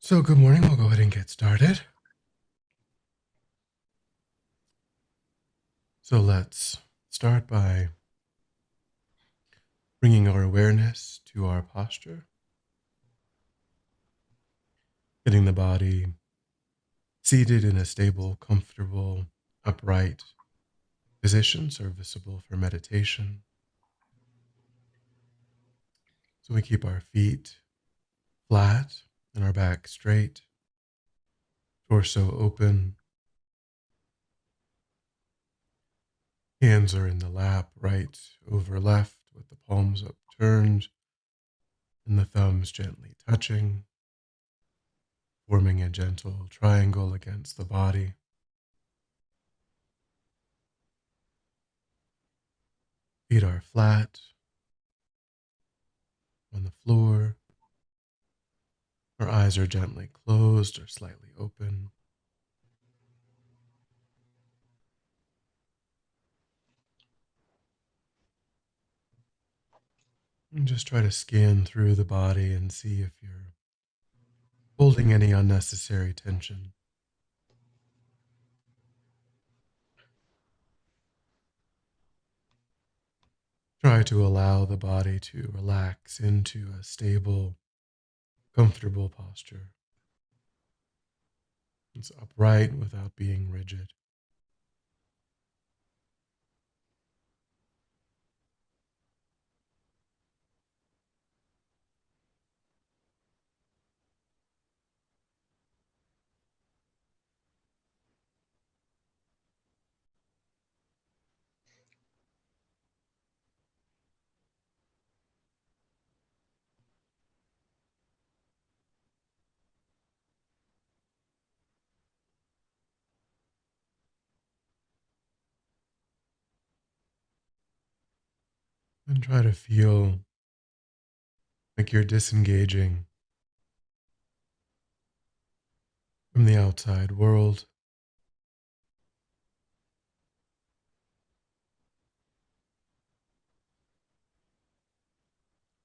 So, good morning. We'll go ahead and get started. So, let's start by bringing our awareness to our posture, getting the body seated in a stable, comfortable, upright position, serviceable for meditation. So, we keep our feet flat and our back straight, torso open. Hands are in the lap, right over left, with the palms upturned and the thumbs gently touching, forming a gentle triangle against the body. Feet are flat on the floor. Our eyes are gently closed or slightly open. And just try to scan through the body and see if you're holding any unnecessary tension. Try to allow the body to relax into a stable, comfortable posture. It's upright without being rigid. And try to feel like you're disengaging from the outside world,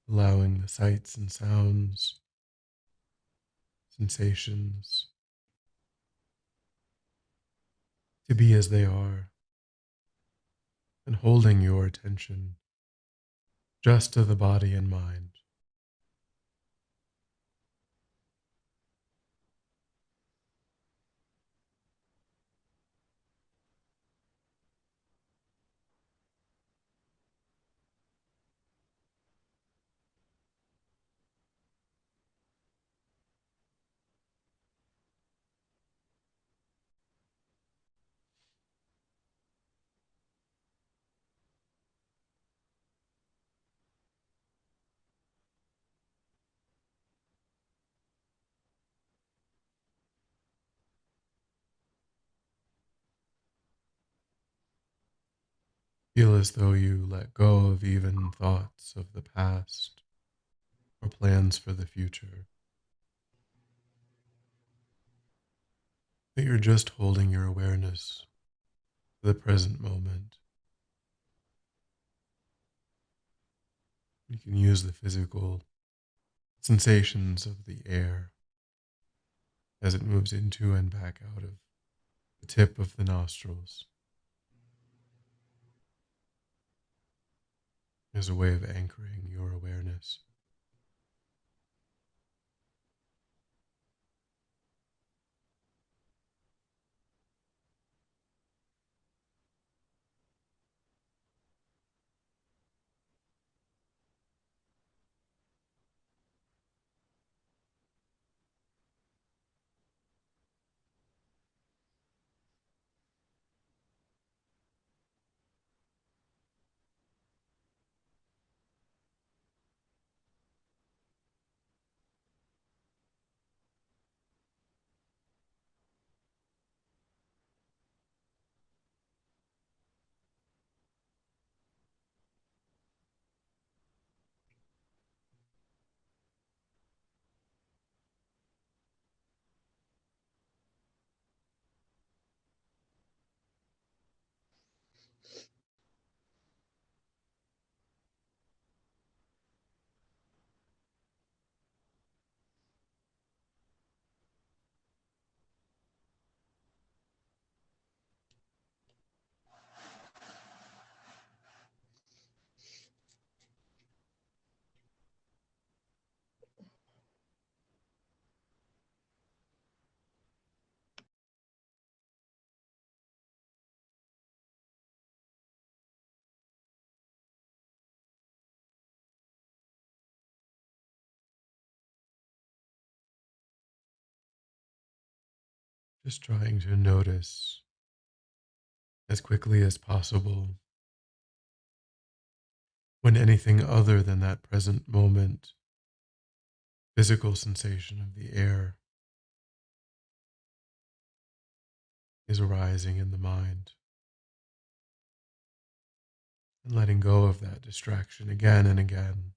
allowing the sights and sounds, sensations to be as they are, and holding your attention just to the body and mind. Feel as though you let go of even thoughts of the past or plans for the future, that you're just holding your awareness to the present moment. You can use the physical sensations of the air as it moves into and back out of the tip of the nostrils as a way of anchoring your awareness. Just trying to notice as quickly as possible when anything other than that present moment, physical sensation of the air is arising in the mind, and letting go of that distraction again and again,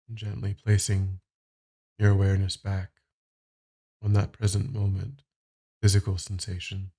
and gently placing your awareness back on that present moment, physical sensation.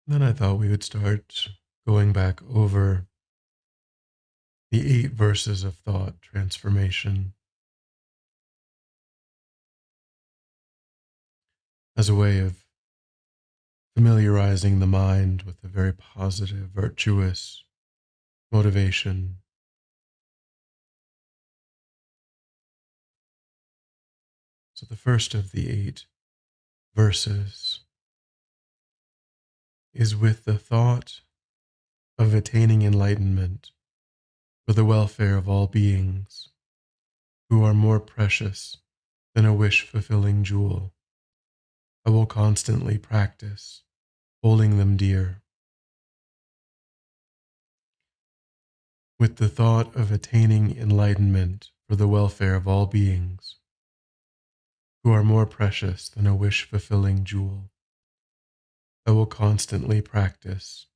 Then I thought we would start going back over the 8 verses of thought transformation as a way of familiarizing the mind with a very positive, virtuous motivation. So the first of the 8 verses is with the thought of attaining enlightenment for the welfare of all beings who are more precious than a wish fulfilling jewel. I will constantly practice holding them dear. With the thought of attaining enlightenment for the welfare of all beings who are more precious than a wish fulfilling jewel, I will constantly practice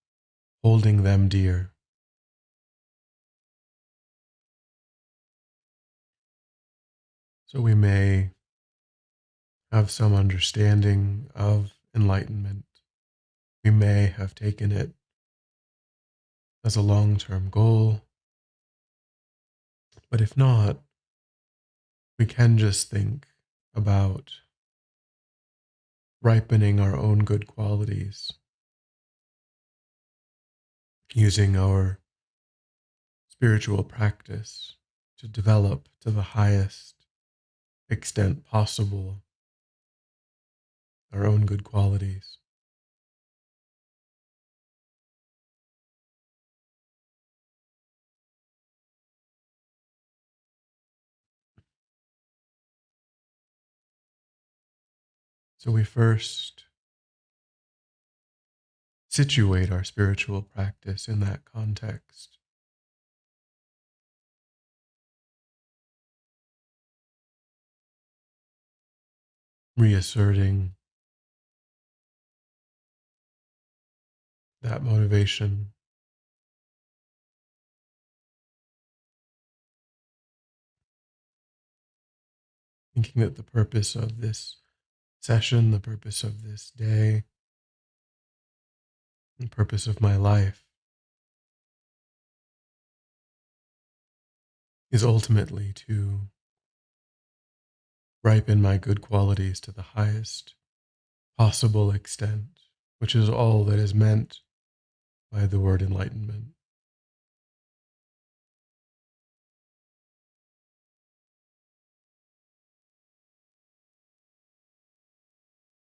holding them dear. So we may have some understanding of enlightenment. We may have taken it as a long term goal, but if not, we can just think about ripening our own good qualities, using our spiritual practice to develop to the highest extent possible our own good qualities. So we first situate our spiritual practice in that context, reasserting that motivation, thinking that the purpose of this session, the purpose of this day, the purpose of my life is ultimately to ripen my good qualities to the highest possible extent, which is all that is meant by the word enlightenment,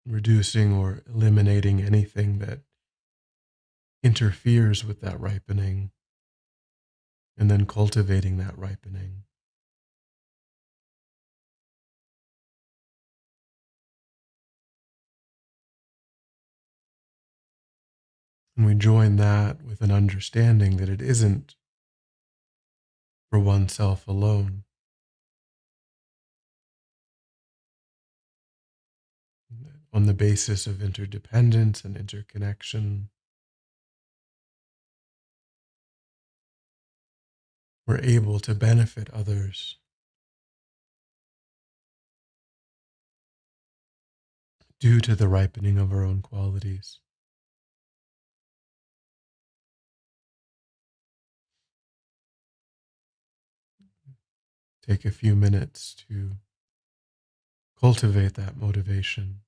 reducing or eliminating anything that interferes with that ripening, and then cultivating that ripening. And we join that with an understanding that it isn't for oneself alone. On the basis of interdependence and interconnection, we're able to benefit others due to the ripening of our own qualities. Take a few minutes to cultivate that motivation.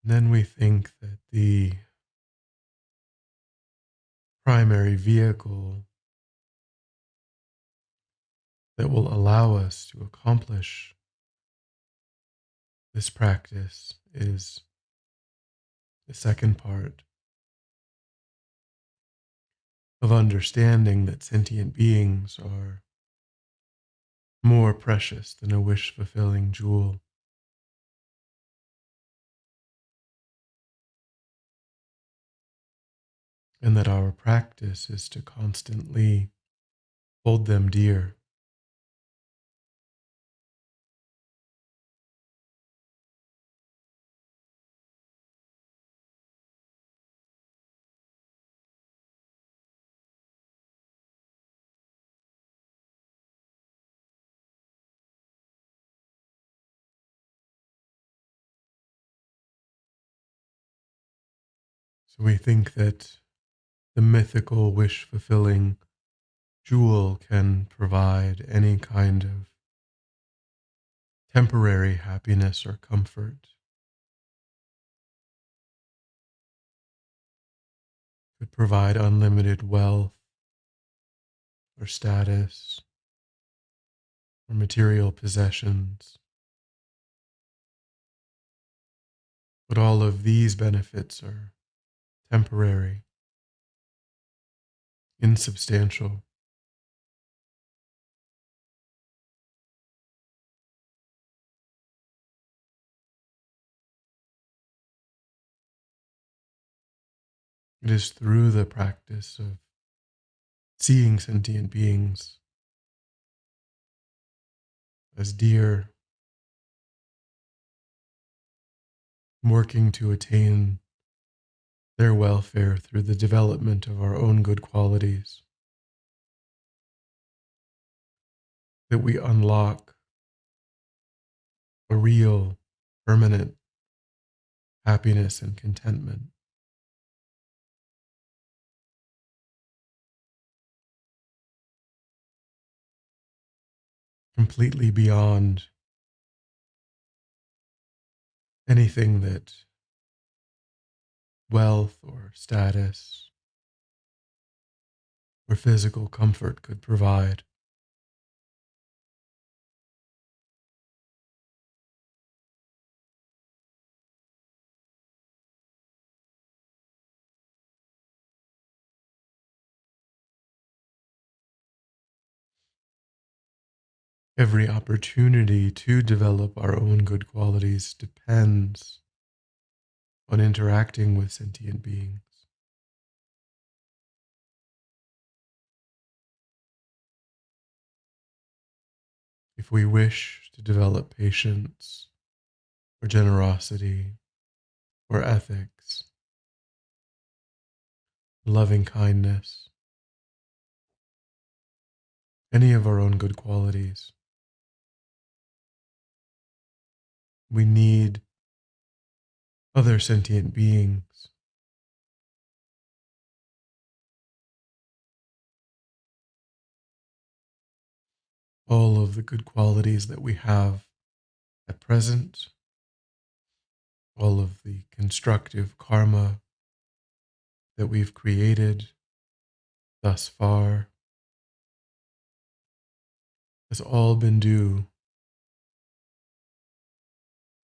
And then we think that the primary vehicle that will allow us to accomplish this practice is the second part of understanding that sentient beings are more precious than a wish fulfilling jewel, and that our practice is to constantly hold them dear, So we think that the mythical wish fulfilling jewel can provide any kind of temporary happiness or comfort, could provide unlimited wealth or status or material possessions. But all of these benefits are temporary, insubstantial. It is through the practice of seeing sentient beings as dear, working to attain their welfare through the development of our own good qualities, that we unlock a real, permanent happiness and contentment, completely beyond anything that wealth or status or physical comfort could provide. Every opportunity to develop our own good qualities depends on interacting with sentient beings. If we wish to develop patience or generosity or ethics, loving kindness, any of our own good qualities, we need other sentient beings, all of the good qualities that we have at present, all of the constructive karma that we've created thus far, has all been due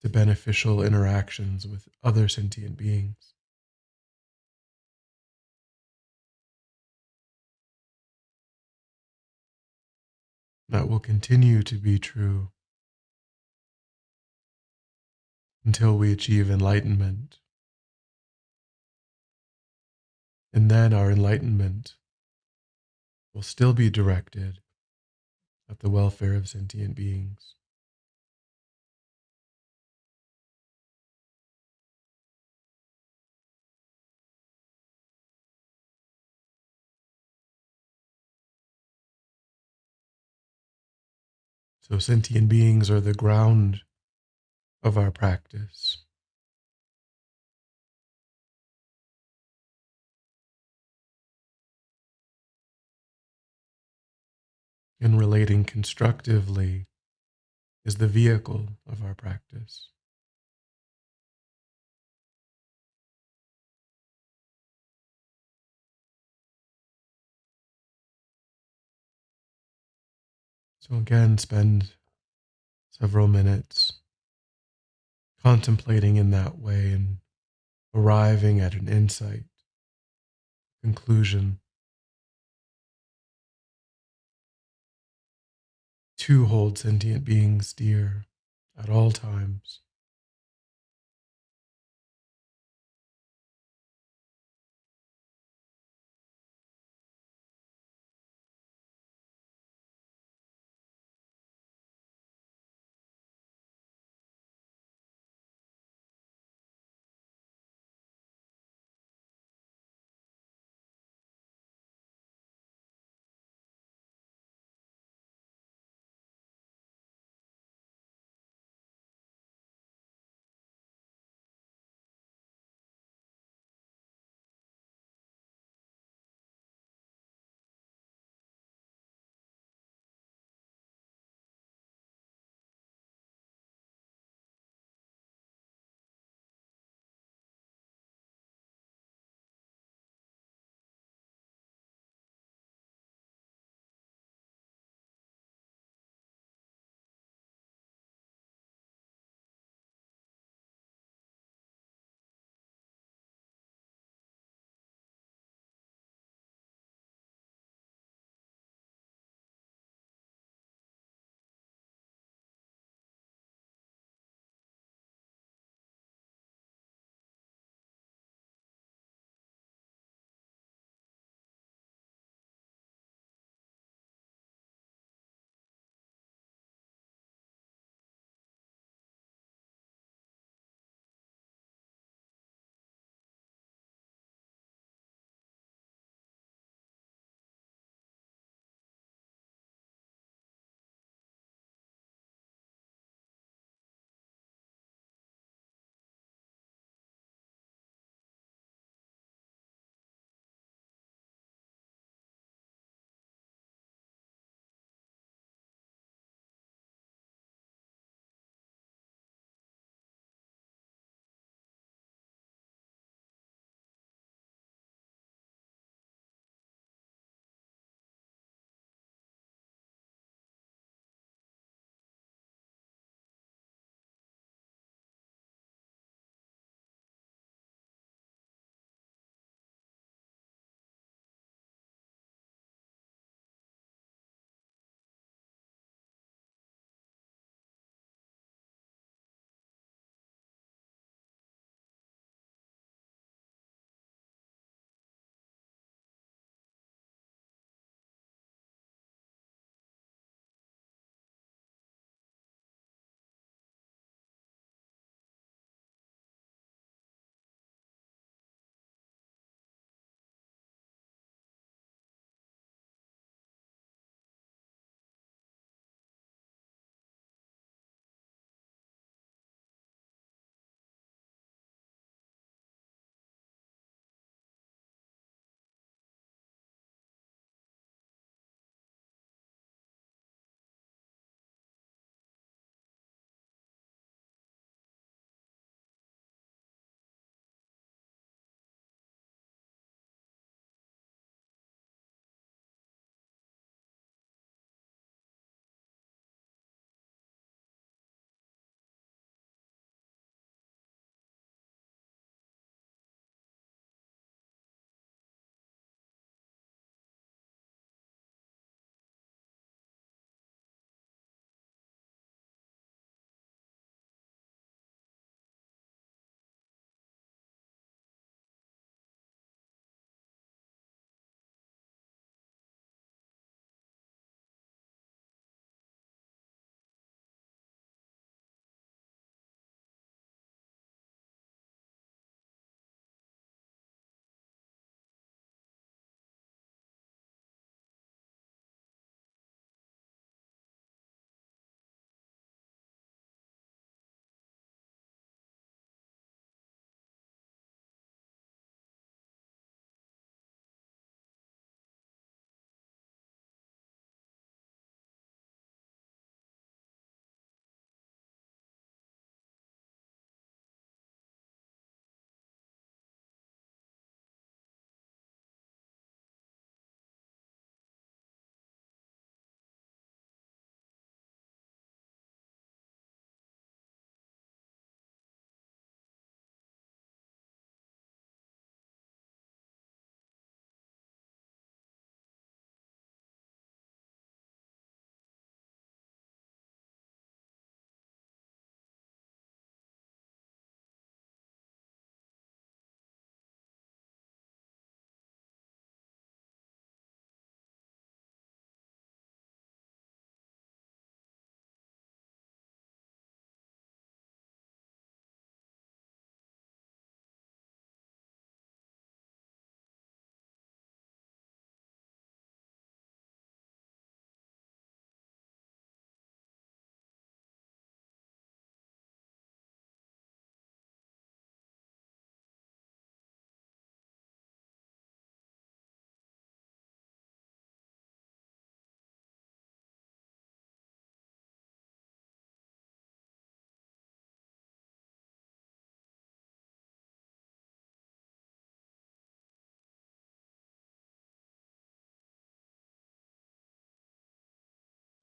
to beneficial interactions with other sentient beings. That will continue to be true until we achieve enlightenment. And then our enlightenment will still be directed at the welfare of sentient beings. So sentient beings are the ground of our practice. And relating constructively is the vehicle of our practice. So again, spend several minutes contemplating in that way and arriving at an insight, conclusion, to hold sentient beings dear at all times.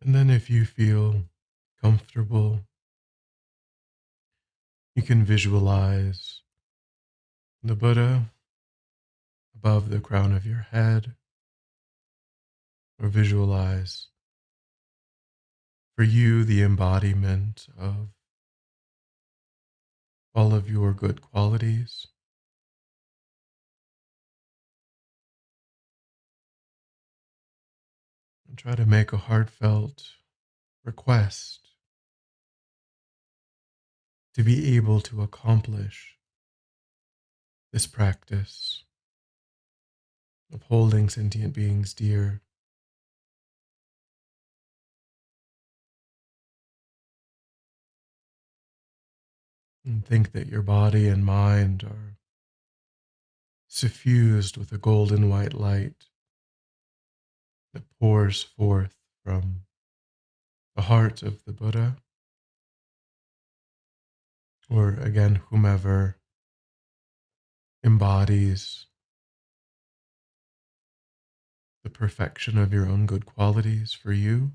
And then, if you feel comfortable, you can visualize the Buddha above the crown of your head, or visualize for you the embodiment of all of your good qualities. And try to make a heartfelt request to be able to accomplish this practice of holding sentient beings dear, and think that your body and mind are suffused with a golden white light that pours forth from the heart of the Buddha, or again, whomever embodies the perfection of your own good qualities for you.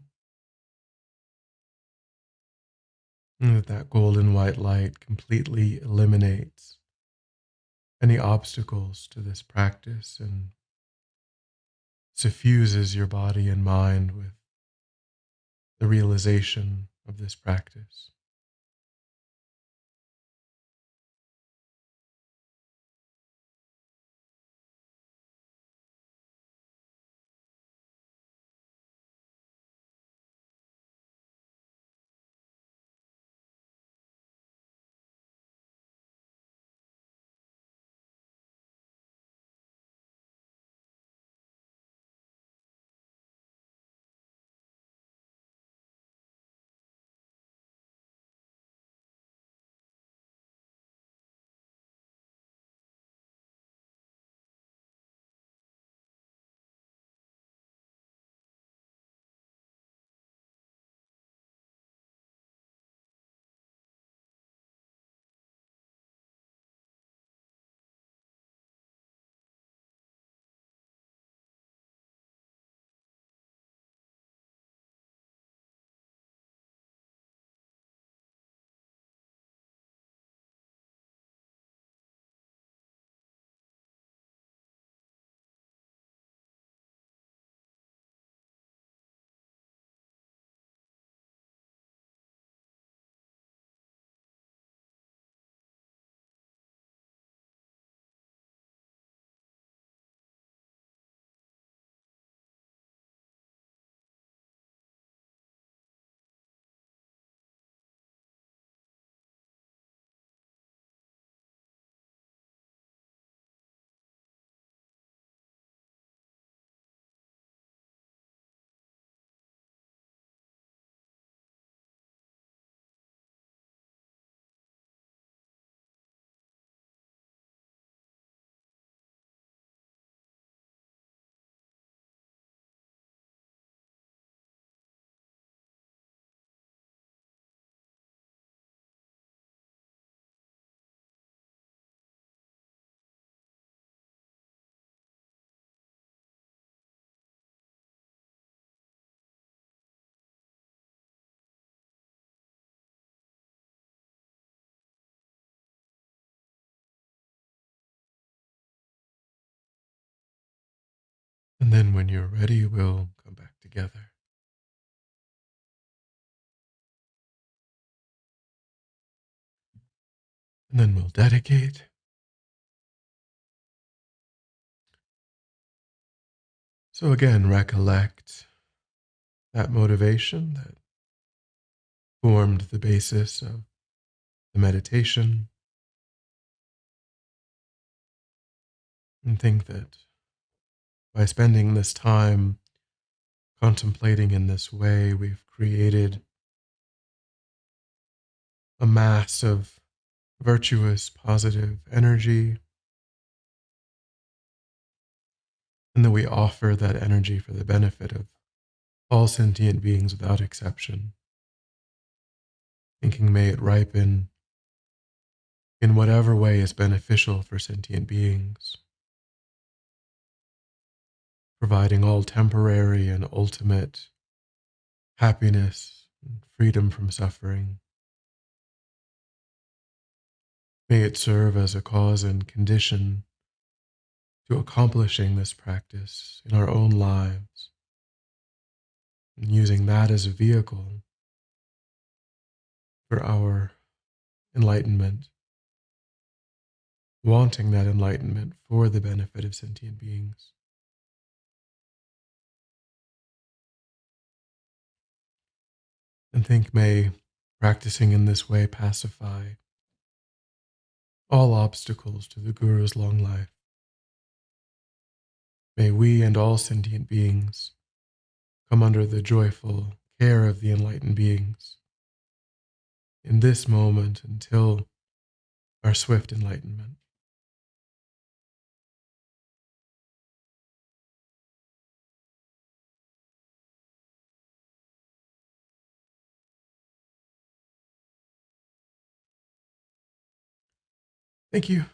And that golden white light completely eliminates any obstacles to this practice and suffuses your body and mind with the realization of this practice. And then when you're ready, we'll come back together. And then we'll dedicate. So again, recollect that motivation that formed the basis of the meditation, and think that by spending this time contemplating in this way, we've created a mass of virtuous, positive energy, and that we offer that energy for the benefit of all sentient beings without exception, thinking may it ripen in whatever way is beneficial for sentient beings, providing all temporary and ultimate happiness and freedom from suffering. May it serve as a cause and condition to accomplishing this practice in our own lives, and using that as a vehicle for our enlightenment, wanting that enlightenment for the benefit of sentient beings. And think, may practicing in this way pacify all obstacles to the Guru's long life. May we and all sentient beings come under the joyful care of the enlightened beings in this moment until our swift enlightenment. Thank you.